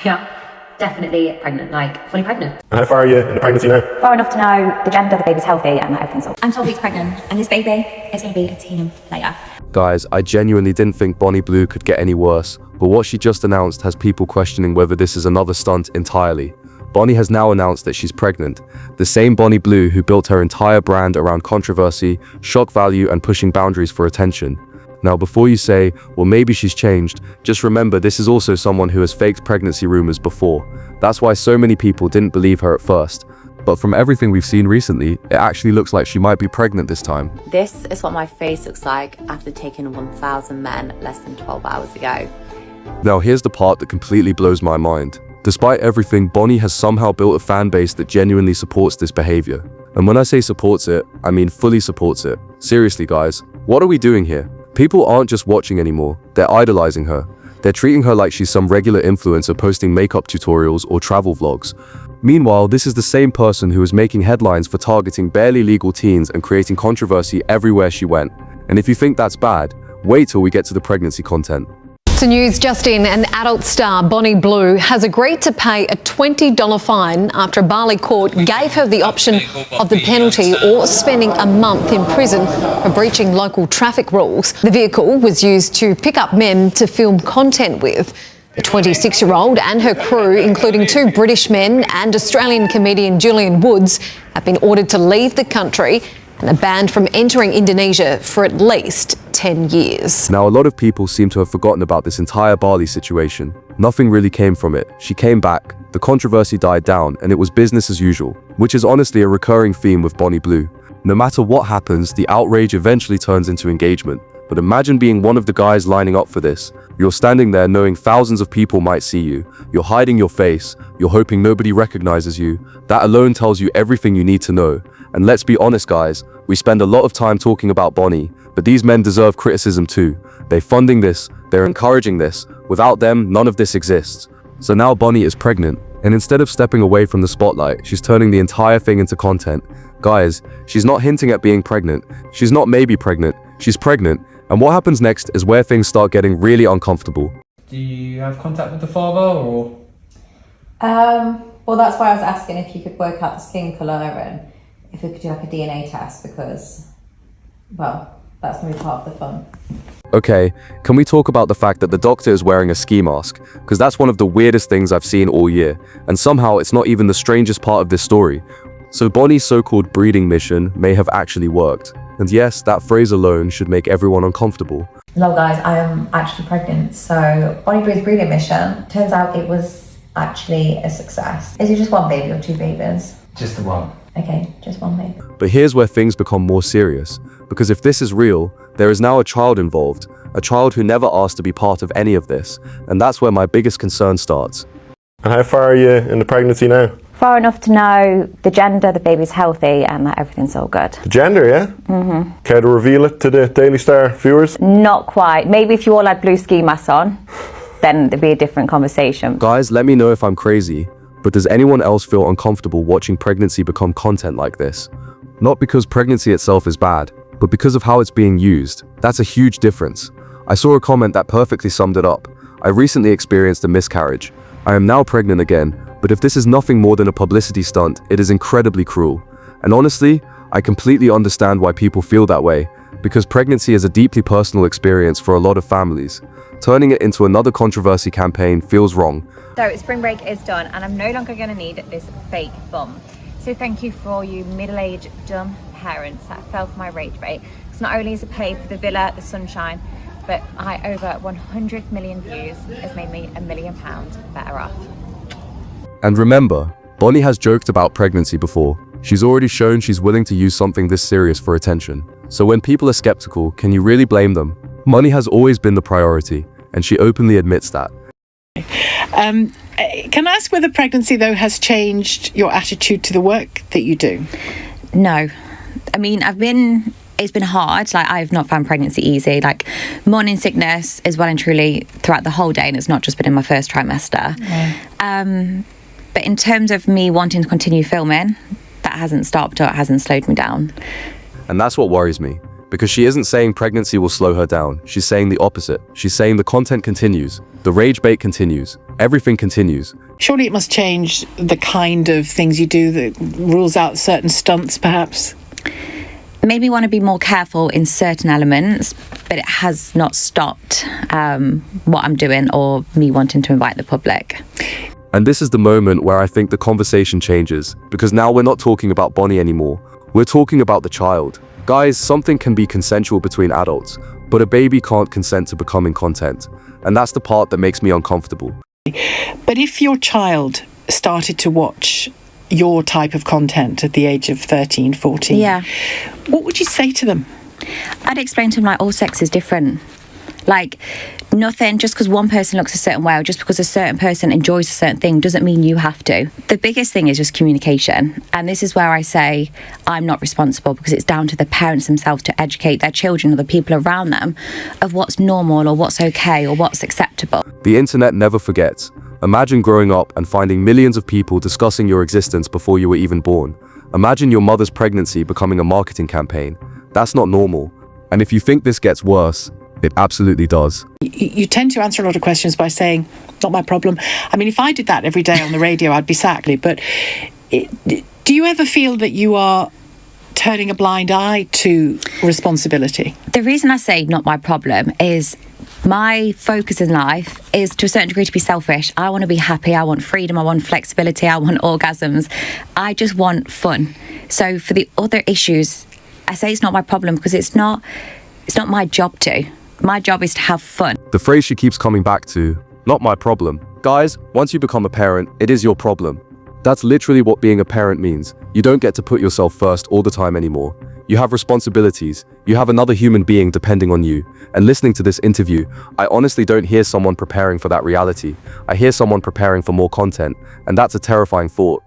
Yeah, definitely pregnant, like fully pregnant. And how far are you in the pregnancy now? Far enough to know the gender, the baby's healthy, and that everything's all. I'm 12 weeks pregnant, and this baby is going to be a teen later. Guys, I genuinely didn't think Bonnie Blue could get any worse, but what she just announced has people questioning whether this is another stunt entirely. Bonnie has now announced that she's pregnant. The same Bonnie Blue who built her entire brand around controversy, shock value, and pushing boundaries for attention. Now, before you say, well, maybe she's changed, just remember this is also someone who has faked pregnancy rumors before. That's why so many people didn't believe her at first. But from everything we've seen recently, it actually looks like she might be pregnant this time. This is what my face looks like after taking 1,000 men less than 12 hours ago. Now, here's the part that completely blows my mind. Despite everything, Bonnie has somehow built a fan base that genuinely supports this behavior. And when I say supports it, I mean fully supports it. Seriously, guys, what are we doing here? People aren't just watching anymore, they're idolizing her. They're treating her like she's some regular influencer posting makeup tutorials or travel vlogs. Meanwhile, this is the same person who was making headlines for targeting barely legal teens and creating controversy everywhere she went. And if you think that's bad, wait till we get to the pregnancy content. To news just in, an adult star, Bonnie Blue, has agreed to pay a $20 fine after a Bali court gave her the option of the penalty or spending a month in prison for breaching local traffic rules. The vehicle was used to pick up men to film content with. The 26-year-old and her crew, including 2 British men and Australian comedian Julian Woods, have been ordered to leave the country and are banned from entering Indonesia for at least 10 years. Now, a lot of people seem to have forgotten about this entire Bali situation. Nothing really came from it. She came back, the controversy died down, and it was business as usual, which is honestly a recurring theme with Bonnie Blue. No matter what happens, the outrage eventually turns into engagement. But imagine being one of the guys lining up for this. You're standing there knowing thousands of people might see you. You're hiding your face. You're hoping nobody recognizes you. That alone tells you everything you need to know. And let's be honest, guys, we spend a lot of time talking about Bonnie, but these men deserve criticism too. They're funding this, they're encouraging this. Without them, none of this exists. So now Bonnie is pregnant, and instead of stepping away from the spotlight, she's turning the entire thing into content. Guys, she's not hinting at being pregnant. She's not maybe pregnant. She's pregnant. And what happens next is where things start getting really uncomfortable. Do you have contact with the father, or? Well, that's why I was asking if you could work out the skin colour and if we could do like a DNA test because, well, that's going to be part of the fun. Okay, can we talk about the fact that the doctor is wearing a ski mask? Because that's one of the weirdest things I've seen all year, and somehow it's not even the strangest part of this story. So Bonnie's so-called breeding mission may have actually worked. And yes, that phrase alone should make everyone uncomfortable. Hello guys, I am actually pregnant. So Bonnie Blue's breeding mission, turns out it was actually a success. Is it just one baby or 2 babies? Just the one. Okay, just one baby. But here's where things become more serious. Because if this is real, there is now a child involved. A child who never asked to be part of any of this. And that's where my biggest concern starts. And how far are you in the pregnancy now? Far enough to know the gender, the baby's healthy, and that everything's all good. The gender, yeah? Mm-hmm. Care to reveal it to the Daily Star viewers? Not quite. Maybe if you all had blue ski masks on, then there'd be a different conversation. Guys, let me know if I'm crazy, but does anyone else feel uncomfortable watching pregnancy become content like this? Not because pregnancy itself is bad, but because of how it's being used. That's a huge difference. I saw a comment that perfectly summed it up. I recently experienced a miscarriage. I am now pregnant again, but if this is nothing more than a publicity stunt, it is incredibly cruel. And honestly, I completely understand why people feel that way, because pregnancy is a deeply personal experience for a lot of families. Turning it into another controversy campaign feels wrong. So spring break is done and I'm no longer going to need this fake bum. So thank you for all you middle-aged dumb parents that fell for my rage bait. Because not only is it paid for the villa, the sunshine, but over 100 million views has made me £1 million better off. And remember, Bonnie has joked about pregnancy before. She's already shown she's willing to use something this serious for attention. So when people are skeptical, can you really blame them? Money has always been the priority, and she openly admits that. Can I ask whether pregnancy, though, has changed your attitude to the work that you do? No. I mean, it's been hard. Like, I've not found pregnancy easy. Like, morning sickness is well and truly throughout the whole day, and it's not just been in my first trimester. No. But in terms of me wanting to continue filming, that hasn't stopped or it hasn't slowed me down. And that's what worries me, because she isn't saying pregnancy will slow her down. She's saying the opposite. She's saying the content continues, the rage bait continues, everything continues. Surely it must change the kind of things you do that rules out certain stunts, perhaps? Made me want to be more careful in certain elements, but it has not stopped what I'm doing or me wanting to invite the public. And this is the moment where I think the conversation changes, because now we're not talking about Bonnie anymore. We're talking about the child. Guys, something can be consensual between adults, but a baby can't consent to becoming content. And that's the part that makes me uncomfortable. But if your child started to watch your type of content at the age of 13, 14, Yeah. what would you say to them? I'd explain to them, like, all sex is different. Like, nothing, just because one person looks a certain way or just because a certain person enjoys a certain thing doesn't mean you have to. The biggest thing is just communication. And this is where I say I'm not responsible, because it's down to the parents themselves to educate their children or the people around them of what's normal or what's okay or what's acceptable. The internet never forgets. Imagine growing up and finding millions of people discussing your existence before you were even born. Imagine your mother's pregnancy becoming a marketing campaign. That's not normal. And if you think this gets worse, it absolutely does. You tend to answer a lot of questions by saying, not my problem. I mean, if I did that every day on the radio, I'd be sacked. But do you ever feel that you are turning a blind eye to responsibility? The reason I say not my problem is my focus in life is to a certain degree to be selfish. I want to be happy. I want freedom. I want flexibility. I want orgasms. I just want fun. So for the other issues, I say it's not my problem because it's not my job to. My job is to have fun. The phrase she keeps coming back to, not my problem. Guys, once you become a parent, it is your problem. That's literally what being a parent means. You don't get to put yourself first all the time anymore. You have responsibilities. You have another human being depending on you. And listening to this interview, I honestly don't hear someone preparing for that reality. I hear someone preparing for more content, and that's a terrifying thought.